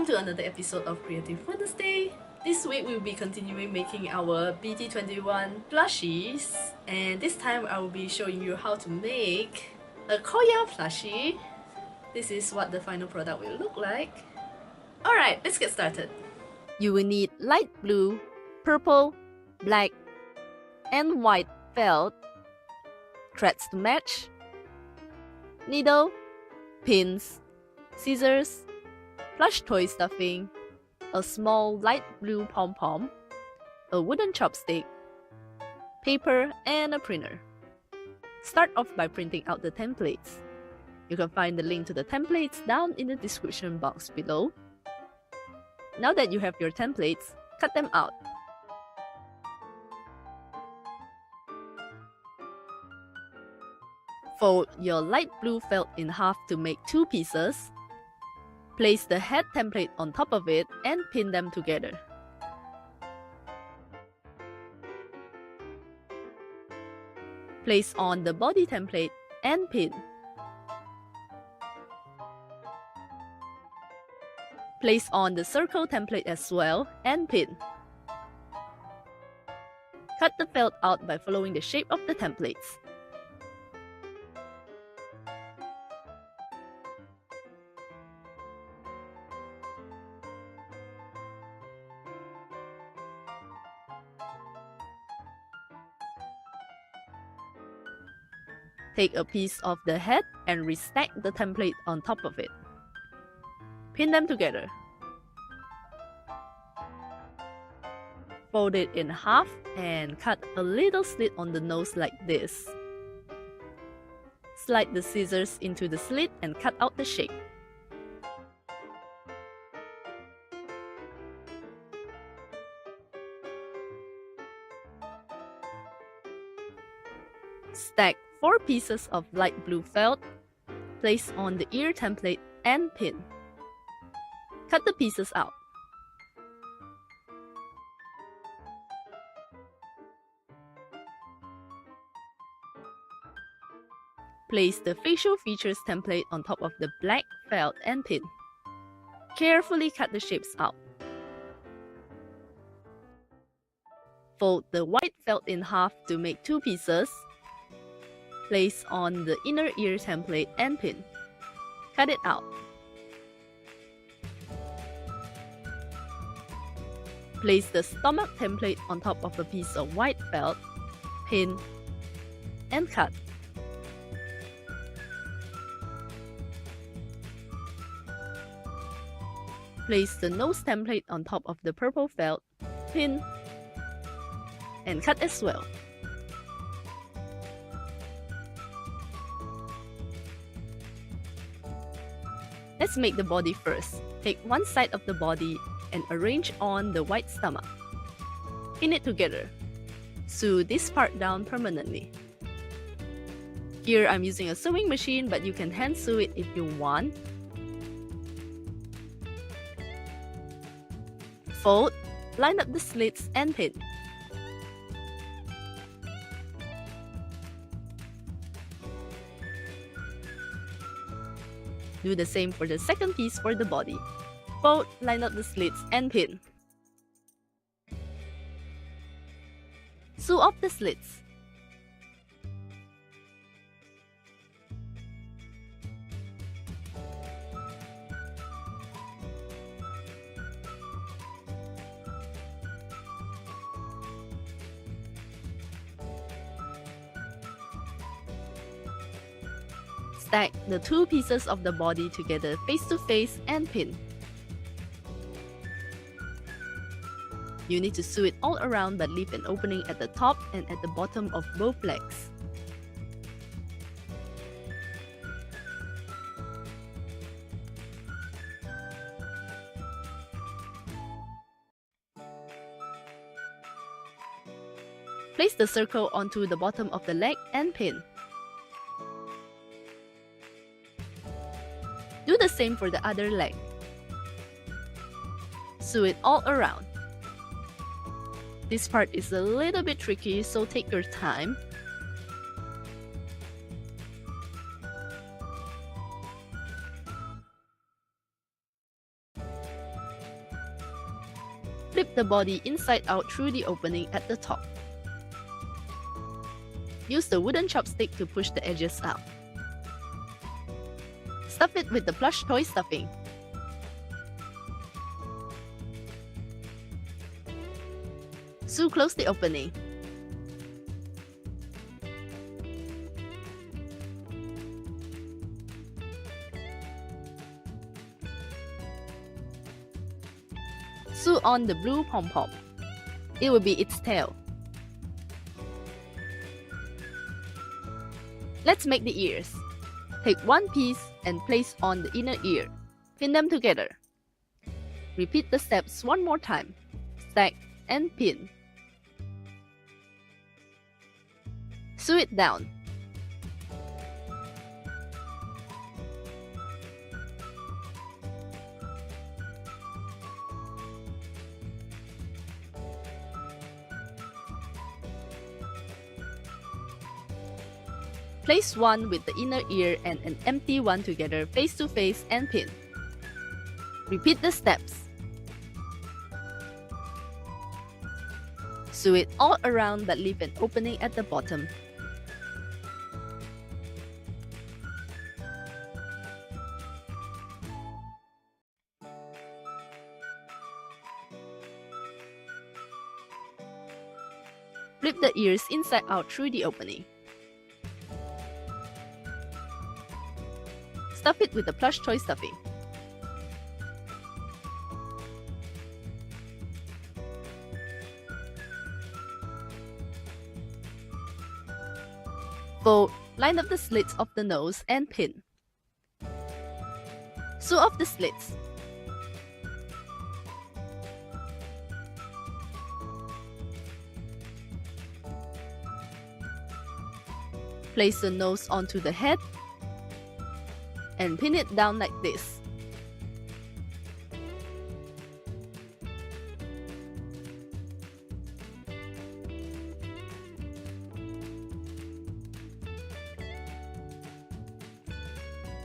to another episode of Creative Wednesday. This week we'll be continuing making our Bt21 plushies, and this time I will be showing you how to make a Koya plushie. This is what the final product will look like. Alright, let's get started. You will need light blue, purple, black, and white felt, threads to match, needle, pins, scissors, plush toy stuffing, a small light blue pom-pom, a wooden chopstick, paper, and a printer. Start off by printing out the templates. You can find the link to the templates down in the description box below. Now that you have your templates, cut them out. Fold your light blue felt in half to make 2 pieces. Place the head template on top of it and pin them together. Place on the body template and pin. Place on the circle template as well and pin. Cut the felt out by following the shape of the templates. Take a piece of the head and restack the template on top of it. Pin them together. Fold it in half and cut a little slit on the nose like this. Slide the scissors into the slit and cut out the shape. Stack 4 pieces of light blue felt, place on the ear template and pin. Cut the pieces out. Place the facial features template on top of the black felt and pin. Carefully cut the shapes out. Fold the white felt in half to make 2 pieces. Place on the inner ear template and pin. Cut it out. Place the stomach template on top of a piece of white felt, pin, and cut. Place the nose template on top of the purple felt, pin, and cut as well. Let's make the body first. Take one side of the body and arrange on the white stomach. Pin it together. Sew this part down permanently. Here I'm using a sewing machine, but you can hand sew it if you want. Fold, line up the slits and pin. Do the same for the second piece for the body. Fold, line up the slits and pin. Sew off the slits. Stack the 2 pieces of the body together face to face and pin. You need to sew it all around but leave an opening at the top and at the bottom of both legs. Place the circle onto the bottom of the leg and pin. Do the same for the other leg. Sew it all around. This part is a little bit tricky, so take your time. the body inside out through the opening at the top. Use the wooden chopstick to push the edges out. Stuff it with the plush toy stuffing. Sew close the opening. Sew on the blue pom-pom. It will be its tail. Let's make the ears. Take one piece and place on the inner ear. Pin them together. Repeat the steps one more time. Stack and pin. Sew it down. Place one with the inner ear and an empty one together face to face and pin. Repeat the steps. Sew it all around but leave an opening at the bottom. Flip the ears inside out through the opening. Stuff it with the plush toy stuffing. Fold, line up the slits of the nose and pin. Sew off the slits. Place the nose onto the head and pin it down like this.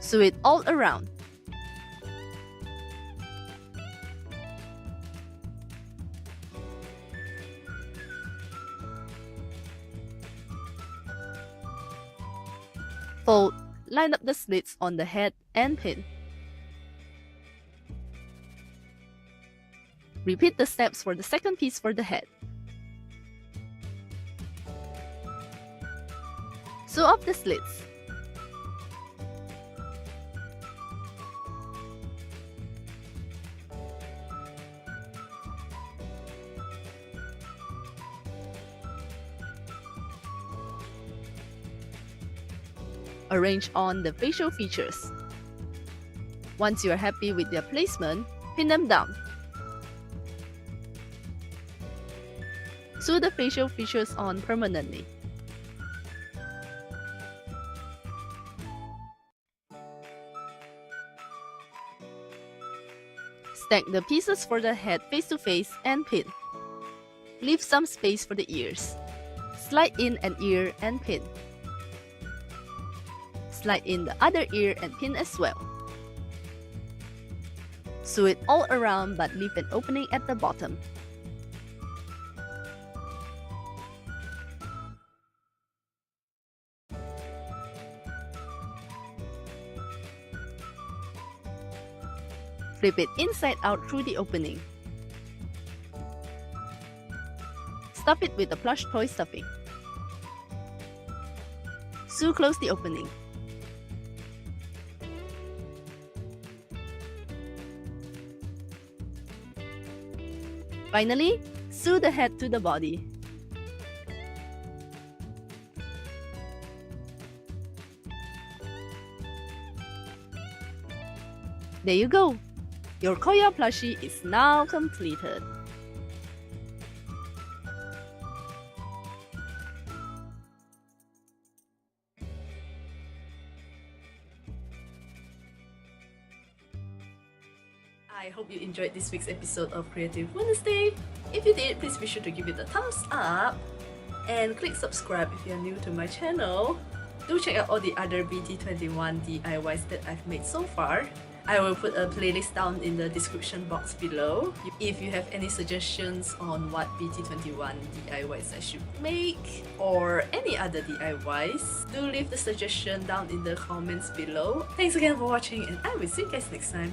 Sew it all around. Fold, line up the slits on the head and pin. Repeat the steps for the second piece for the head. Sew off the slits. Arrange on the facial features. Once you are happy with their placement, pin them down. Sew the facial features on permanently. Stack the pieces for the head face to face and pin. Leave some space for the ears. Slide in an ear and pin. Slide in the other ear and pin as well. Sew it all around but leave an opening at the bottom. Flip it inside out through the opening. Stuff it with the plush toy stuffing. Sew close the opening. Finally, sew the head to the body. There you go! Your Koya plushie is now completed. I hope you enjoyed this week's episode of Creative Wednesday. If you did, please be sure to give it a thumbs up and click subscribe if you're new to my channel. Do check out all the other Bt21 DIYs that I've made so far. I will put a playlist down in the description box below. If you have any suggestions on what BT21 DIYs I should make or any other DIYs, do leave the suggestion down in the comments below. Thanks again for watching and I will see you guys next time.